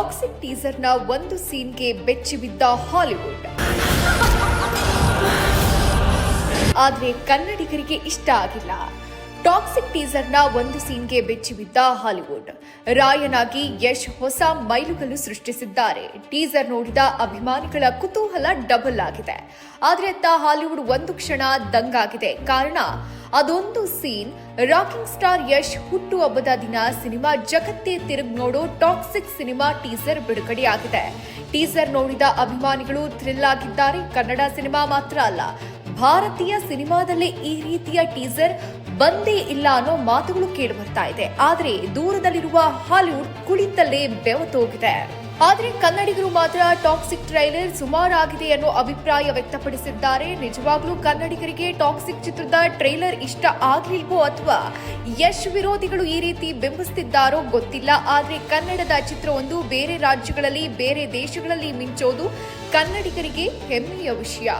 Toxic ಟೀಸರ್ನ ಒಂದು ಸೀನ್ಗೆ ಬೆಚ್ಚಿಬಿದ್ದ Hollywood. ಆದರೆ ಕನ್ನಡಿಗರಿಗೆ ಇಷ್ಟ ಆಗಿಲ್ಲ. ಟಾಕ್ಸಿಕ್ ಟೀಸರ್ನ ಒಂದು ಸೀನ್ಗೆ ಬೆಚ್ಚಿಬಿದ್ದ ಹಾಲಿವುಡ್. ರಾಯನ್ ಆಗಿ ಯಶ್ ಹೊಸ ಮೈಲುಗಲ್ಲು ಸೃಷ್ಟಿಸಿದ್ದಾರೆ. ಟೀಸರ್ ನೋಡಿದ ಅಭಿಮಾನಿಗಳ ಕುತೂಹಲ ಡಬಲ್ ಆಗಿದೆ. ಆದರೆ ಅತ್ತ ಹಾಲಿವುಡ್ ಒಂದು ಕ್ಷಣ ದಂಗಾಗಿದೆ. ಕಾರಣ ಅದೊಂದು ಸೀನ್. ರಾಕಿಂಗ್ ಸ್ಟಾರ್ ಯಶ್ ಹುಟ್ಟುಹಬ್ಬದ ದಿನ ಸಿನಿಮಾ ಜಗತ್ತೇ ತಿರುಗಿ ನೋಡೋ ಟಾಕ್ಸಿಕ್ ಸಿನಿಮಾ ಟೀಸರ್ ಬಿಡುಗಡೆಯಾಗಿದೆ. ಟೀಸರ್ ನೋಡಿದ ಅಭಿಮಾನಿಗಳು ಥ್ರಿಲ್ ಆಗಿದ್ದಾರೆ. ಕನ್ನಡ ಸಿನಿಮಾ ಮಾತ್ರ ಅಲ್ಲ, ಭಾರತೀಯ ಸಿನಿಮಾದಲ್ಲೇ ಈ ರೀತಿಯ ಟೀಸರ್ ಬಂದೇ ಇಲ್ಲ ಅನ್ನೋ ಮಾತುಗಳು ಕೇಳಿಬರ್ತಾ ಇದೆ. ಆದರೆ ದೂರದಲ್ಲಿರುವ ಹಾಲಿವುಡ್ ಕುಳಿತಲ್ಲೇ ಬೆವತೋಗಿದೆ. ಆದರೆ ಕನ್ನಡಿಗರು ಮಾತ್ರ ಟಾಕ್ಸಿಕ್ ಟ್ರೈಲರ್ ಸುಮಾರಾಗಿದೆ ಅನ್ನೋ ಅಭಿಪ್ರಾಯ ವ್ಯಕ್ತಪಡಿಸಿದ್ದಾರೆ. ನಿಜವಾಗ್ಲೂ ಕನ್ನಡಿಗರಿಗೆ ಟಾಕ್ಸಿಕ್ ಚಿತ್ರದ ಟ್ರೈಲರ್ ಇಷ್ಟ ಆಗ್ಲಿಲ್ವೋ ಅಥವಾ ಯಶ್ ವಿರೋಧಿಗಳು ಈ ರೀತಿ ಬಿಂಬಿಸ್ತಿದ್ದಾರೋ ಗೊತ್ತಿಲ್ಲ. ಆದರೆ ಕನ್ನಡದ ಚಿತ್ರವೊಂದು ಬೇರೆ ರಾಜ್ಯಗಳಲ್ಲಿ, ಬೇರೆ ದೇಶಗಳಲ್ಲಿ ಮಿಂಚೋದು ಕನ್ನಡಿಗರಿಗೆ ಹೆಮ್ಮೆಯ ವಿಷಯ.